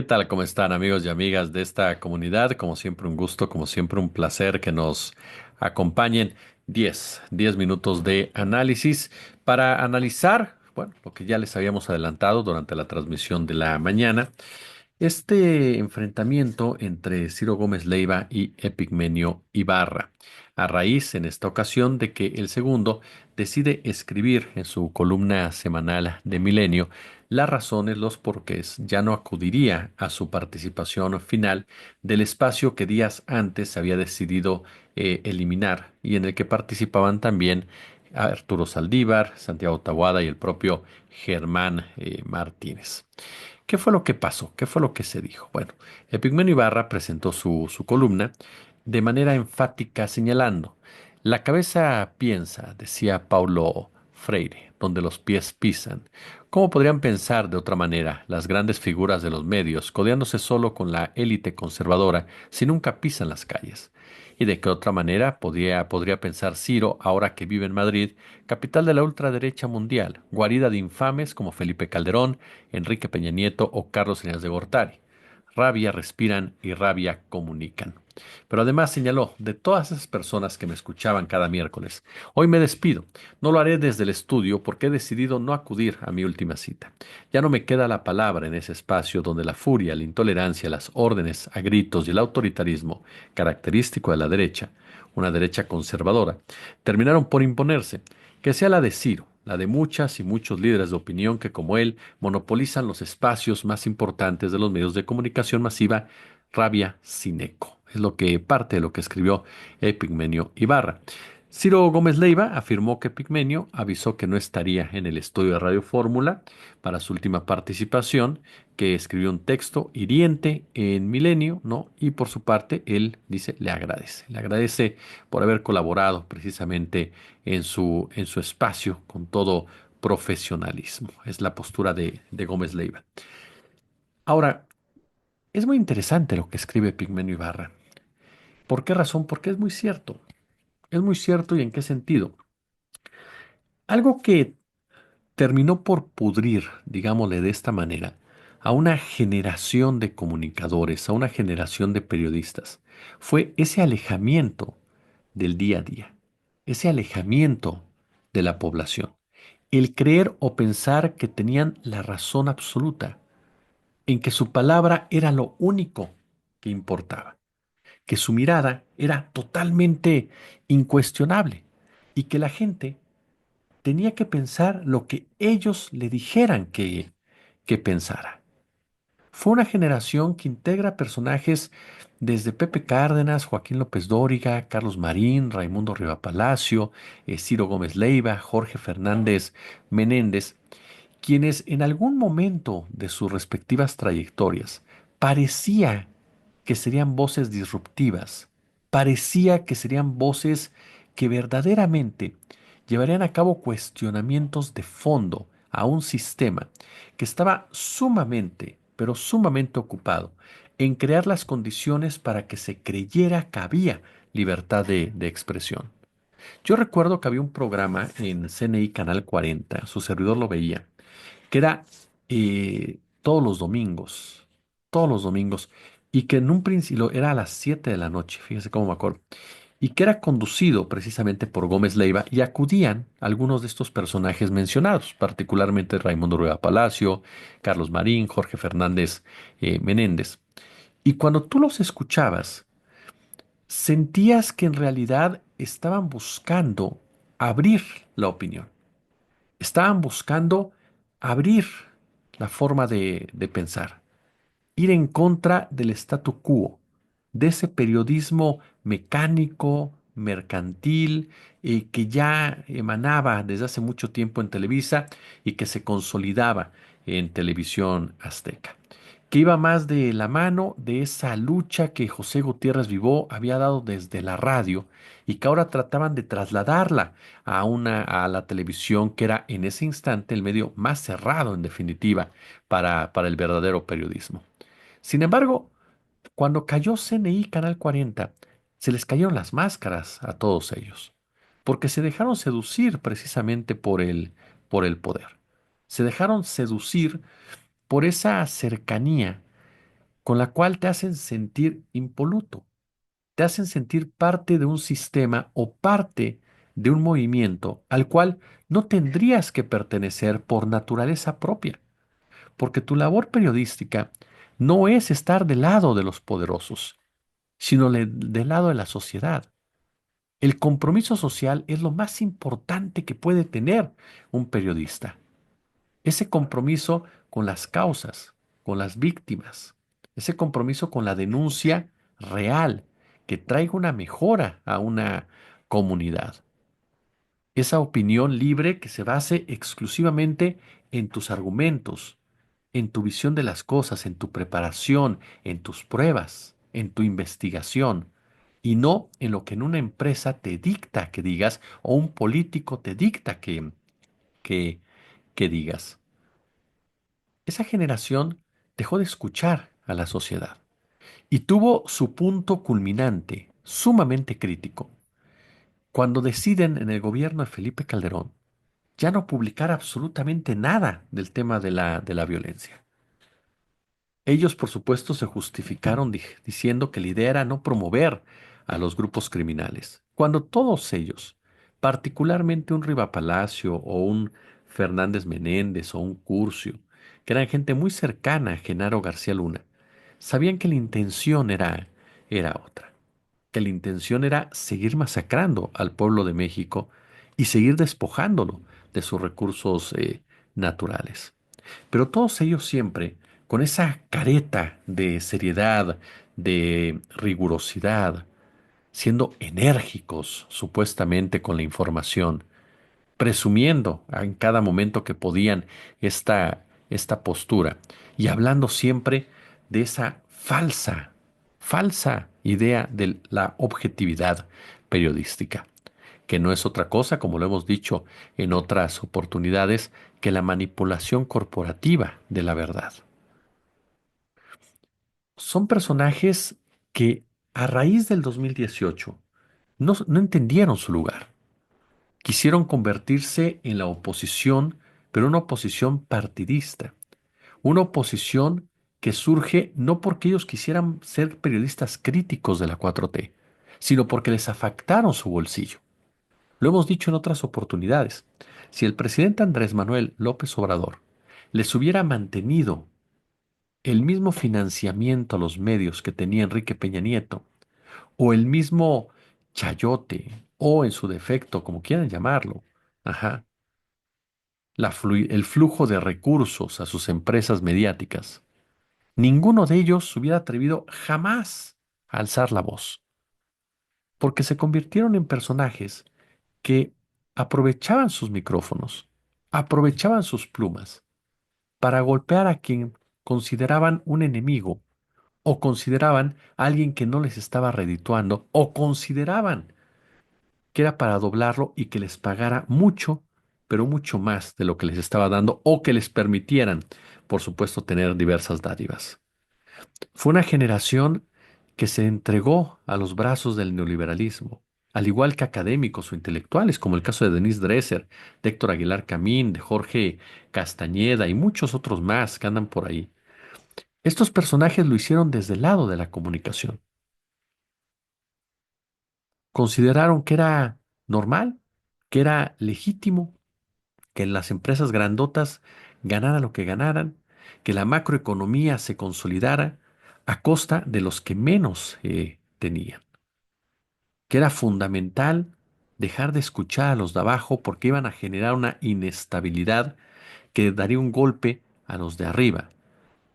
tal? ¿Cómo están amigos y amigas de esta comunidad? Como siempre un gusto, como siempre un placer que nos acompañen. Diez minutos de análisis para analizar, bueno, lo que ya les habíamos adelantado durante la transmisión de la mañana. Este enfrentamiento entre Ciro Gómez Leiva y Epigmenio Ibarra, a raíz en esta ocasión de que el segundo decide escribir en su columna semanal de Milenio las razones, los porqués, ya no acudiría a su participación final del espacio que días antes había decidido eliminar y en el que participaban también Arturo Saldívar, Santiago Taboada y el propio Germán Martínez. ¿Qué fue lo que pasó? ¿Qué fue lo que se dijo? Bueno, Epigmenio Ibarra presentó su columna de manera enfática señalando, la cabeza piensa, decía Paulo Freire, donde los pies pisan. ¿Cómo podrían pensar de otra manera las grandes figuras de los medios, codeándose solo con la élite conservadora, si nunca pisan las calles? ¿Y de qué otra manera podría pensar Ciro, ahora que vive en Madrid, capital de la ultraderecha mundial, guarida de infames como Felipe Calderón, Enrique Peña Nieto o Carlos Salinas de Gortari? Rabia respiran y rabia comunican. Pero además señaló, de todas esas personas que me escuchaban cada miércoles, hoy me despido. No lo haré desde el estudio porque he decidido no acudir a mi última cita. Ya no me queda la palabra en ese espacio donde la furia, la intolerancia, las órdenes a gritos y el autoritarismo, característico de la derecha, una derecha conservadora, terminaron por imponerse. Que sea la de Ciro, la de muchas y muchos líderes de opinión que, como él, monopolizan los espacios más importantes de los medios de comunicación masiva, rabia sin eco. Es lo que parte de lo que escribió Epigmenio Ibarra. Ciro Gómez Leiva afirmó que Epigmenio avisó que no estaría en el estudio de Radio Fórmula para su última participación, que escribió un texto hiriente en Milenio, ¿no? Y por su parte, él dice, le agradece por haber colaborado precisamente en su espacio con todo profesionalismo. Es la postura de Gómez Leiva. Ahora, es muy interesante lo que escribe Pigmenio Ibarra. ¿Por qué razón? Porque es muy cierto. Es muy cierto y en qué sentido. Algo que terminó por pudrir, digámosle de esta manera, a una generación de comunicadores, a una generación de periodistas, fue ese alejamiento del día a día, ese alejamiento de la población, el creer o pensar que tenían la razón absoluta, en que su palabra era lo único que importaba, que su mirada era totalmente incuestionable y que la gente tenía que pensar lo que ellos le dijeran que pensara. Fue una generación que integra personajes desde Pepe Cárdenas, Joaquín López Dóriga, Carlos Marín, Raimundo Rivapalacio, Ciro Gómez Leiva, Jorge Fernández Menéndez, quienes en algún momento de sus respectivas trayectorias parecía que serían voces disruptivas, parecía que serían voces que verdaderamente llevarían a cabo cuestionamientos de fondo a un sistema que estaba sumamente, pero sumamente ocupado en crear las condiciones para que se creyera que había libertad de expresión. Yo recuerdo que había un programa en CNI Canal 40, su servidor lo veía, que era todos los domingos, y que en un principio era a las 7 de la noche, fíjese cómo me acuerdo, y que era conducido precisamente por Gómez Leiva, y acudían algunos de estos personajes mencionados, particularmente Raimundo Rueda Palacio, Carlos Marín, Jorge Fernández Menéndez. Y cuando tú los escuchabas, sentías que en realidad estaban buscando abrir la opinión. Estaban buscando abrir la forma de pensar, ir en contra del statu quo, de ese periodismo mecánico, mercantil, que ya emanaba desde hace mucho tiempo en Televisa y que se consolidaba en Televisión Azteca, que iba más de la mano de esa lucha que José Gutiérrez Vivó había dado desde la radio y que ahora trataban de trasladarla a la televisión, que era en ese instante el medio más cerrado, en definitiva, para el verdadero periodismo. Sin embargo, cuando cayó CNI Canal 40, se les cayeron las máscaras a todos ellos, porque se dejaron seducir precisamente por el poder. Se dejaron seducir por esa cercanía con la cual te hacen sentir impoluto, te hacen sentir parte de un sistema o parte de un movimiento al cual no tendrías que pertenecer por naturaleza propia, porque tu labor periodística no es estar del lado de los poderosos, sino del lado de la sociedad. El compromiso social es lo más importante que puede tener un periodista. Ese compromiso con las causas, con las víctimas, ese compromiso con la denuncia real que traiga una mejora a una comunidad. Esa opinión libre que se base exclusivamente en tus argumentos, en tu visión de las cosas, en tu preparación, en tus pruebas, en tu investigación, y no en lo que en una empresa te dicta que digas o un político te dicta que, que digas. Esa generación dejó de escuchar a la sociedad y tuvo su punto culminante, sumamente crítico, cuando deciden en el gobierno de Felipe Calderón ya no publicar absolutamente nada del tema de la violencia. Ellos, por supuesto, se justificaron diciendo que la idea era no promover a los grupos criminales, cuando todos ellos, particularmente un Riva Palacio o un Fernández Menéndez o un Curcio, que eran gente muy cercana a Genaro García Luna, sabían que la intención era otra, que la intención era seguir masacrando al pueblo de México y seguir despojándolo de sus recursos naturales. Pero todos ellos siempre con esa careta de seriedad, de rigurosidad, siendo enérgicos supuestamente con la información, presumiendo en cada momento que podían esta postura y hablando siempre de esa falsa idea de la objetividad periodística, que no es otra cosa, como lo hemos dicho en otras oportunidades, que la manipulación corporativa de la verdad. Son personajes que a raíz del 2018 no entendieron su lugar. Quisieron convertirse en la oposición, pero una oposición partidista, una oposición que surge no porque ellos quisieran ser periodistas críticos de la 4T, sino porque les afectaron su bolsillo. Lo hemos dicho en otras oportunidades. Si el presidente Andrés Manuel López Obrador les hubiera mantenido el mismo financiamiento a los medios que tenía Enrique Peña Nieto, o el mismo chayote, o en su defecto, como quieran llamarlo, ajá, el flujo de recursos a sus empresas mediáticas, ninguno de ellos se hubiera atrevido jamás a alzar la voz, porque se convirtieron en personajes que aprovechaban sus micrófonos, aprovechaban sus plumas para golpear a quien consideraban un enemigo o consideraban a alguien que no les estaba redituando o consideraban que era para doblarlo y que les pagara mucho, pero mucho más de lo que les estaba dando o que les permitieran, por supuesto, tener diversas dádivas. Fue una generación que se entregó a los brazos del neoliberalismo, al igual que académicos o intelectuales, como el caso de Denise Dresser, de Héctor Aguilar Camín, de Jorge Castañeda y muchos otros más que andan por ahí. Estos personajes lo hicieron desde el lado de la comunicación. Consideraron que era normal, que era legítimo, que en las empresas grandotas ganara lo que ganaran, que la macroeconomía se consolidara a costa de los que menos tenían, que era fundamental dejar de escuchar a los de abajo porque iban a generar una inestabilidad que daría un golpe a los de arriba,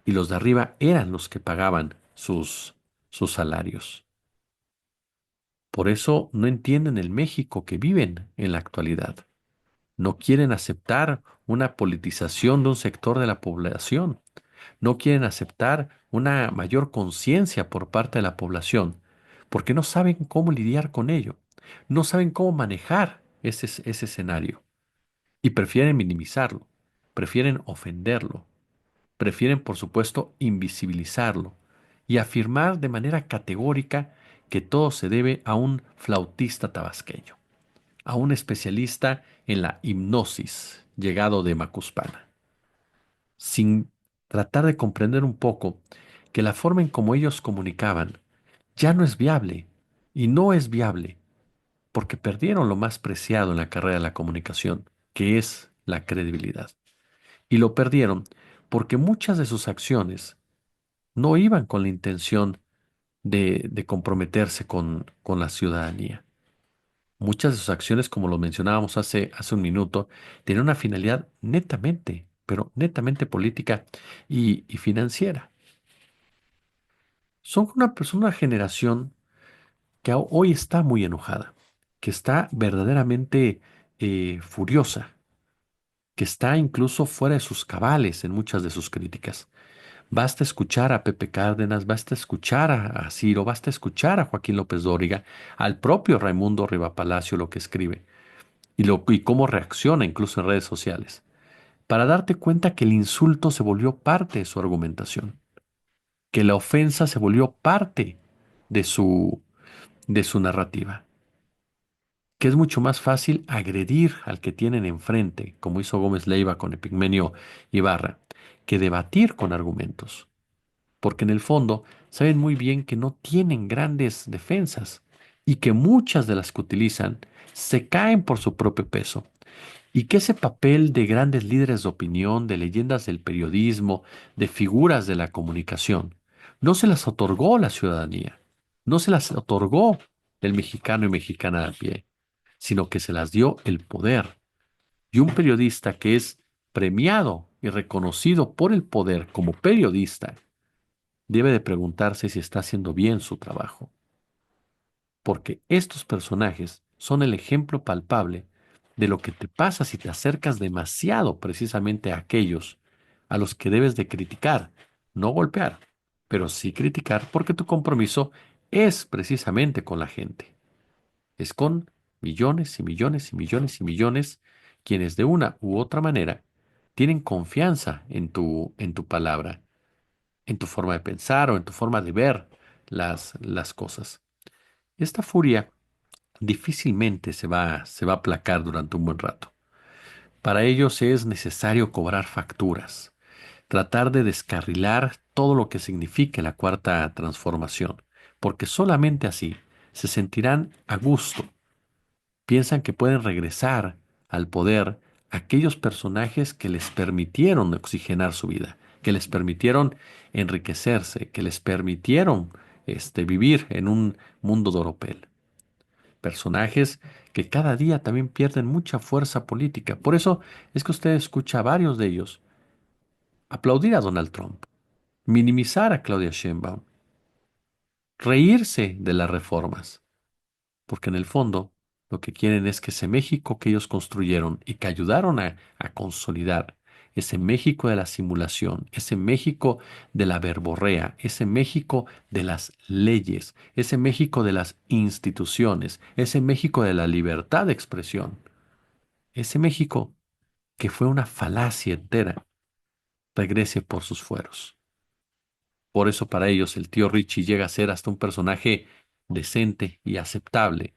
y los de arriba eran los que pagaban sus salarios. Por eso no entienden el México que viven en la actualidad. No quieren aceptar una politización de un sector de la población. No quieren aceptar una mayor conciencia por parte de la población, porque no saben cómo lidiar con ello. No saben cómo manejar ese escenario. Y prefieren minimizarlo, prefieren ofenderlo, prefieren, por supuesto, invisibilizarlo y afirmar de manera categórica que todo se debe a un flautista tabasqueño, a un especialista en la hipnosis llegado de Macuspana, sin tratar de comprender un poco que la forma en como ellos comunicaban ya no es viable y no es viable porque perdieron lo más preciado en la carrera de la comunicación, que es la credibilidad. Y lo perdieron porque muchas de sus acciones no iban con la intención de comprometerse con la ciudadanía. Muchas de sus acciones, como lo mencionábamos hace un minuto, tenían una finalidad netamente, pero netamente política y financiera. Son una generación que hoy está muy enojada, que está verdaderamente furiosa, que está incluso fuera de sus cabales en muchas de sus críticas. Basta escuchar a Pepe Cárdenas, basta escuchar a Ciro, basta escuchar a Joaquín López Dóriga, al propio Raimundo Rivapalacio lo que escribe y cómo reacciona incluso en redes sociales, para darte cuenta que el insulto se volvió parte de su argumentación, que la ofensa se volvió parte de su narrativa, que es mucho más fácil agredir al que tienen enfrente, como hizo Gómez Leiva con Epigmenio Ibarra, que debatir con argumentos, porque en el fondo saben muy bien que no tienen grandes defensas y que muchas de las que utilizan se caen por su propio peso. Y que ese papel de grandes líderes de opinión, de leyendas del periodismo, de figuras de la comunicación, no se las otorgó la ciudadanía, no se las otorgó el mexicano y mexicana de a pie, sino que se las dio el poder. Y un periodista que es premiado y reconocido por el poder como periodista, debe de preguntarse si está haciendo bien su trabajo, porque estos personajes son el ejemplo palpable de lo que te pasa si te acercas demasiado precisamente a aquellos a los que debes de criticar, no golpear, pero sí criticar porque tu compromiso es precisamente con la gente, es con millones y millones y millones y millones quienes de una u otra manera tienen confianza en tu palabra, en tu forma de pensar o en tu forma de ver las cosas. Esta furia difícilmente se va a aplacar durante un buen rato. Para ellos es necesario cobrar facturas, tratar de descarrilar todo lo que signifique la cuarta transformación, porque solamente así se sentirán a gusto. Piensan que pueden regresar al poder aquellos personajes que les permitieron oxigenar su vida, que les permitieron enriquecerse, que les permitieron vivir en un mundo de oropel. Personajes que cada día también pierden mucha fuerza política. Por eso es que usted escucha a varios de ellos aplaudir a Donald Trump, minimizar a Claudia Sheinbaum, reírse de las reformas, porque en el fondo lo que quieren es que ese México que ellos construyeron y que ayudaron a consolidar, ese México de la simulación, ese México de la verborrea, ese México de las leyes, ese México de las instituciones, ese México de la libertad de expresión, ese México que fue una falacia entera, regrese por sus fueros. Por eso para ellos el tío Richie llega a ser hasta un personaje decente y aceptable,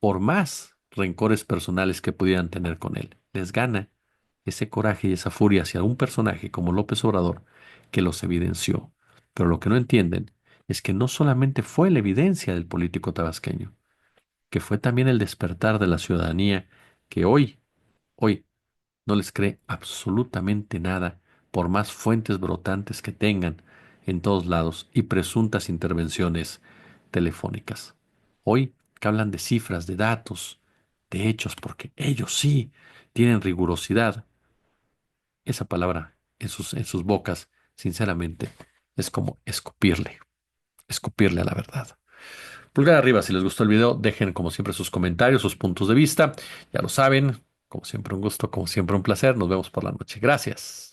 por más rencores personales que pudieran tener con él. Les gana ese coraje y esa furia hacia un personaje como López Obrador que los evidenció. Pero lo que no entienden es que no solamente fue la evidencia del político tabasqueño, que fue también el despertar de la ciudadanía que hoy no les cree absolutamente nada por más fuentes brotantes que tengan en todos lados y presuntas intervenciones telefónicas. Hoy que hablan de cifras, de datos, de hechos, porque ellos sí tienen rigurosidad, esa palabra en sus bocas, sinceramente, es como escupirle a la verdad. Pulgar arriba si les gustó el video, dejen como siempre sus comentarios, sus puntos de vista. Ya lo saben, como siempre un gusto, como siempre un placer. Nos vemos por la noche. Gracias.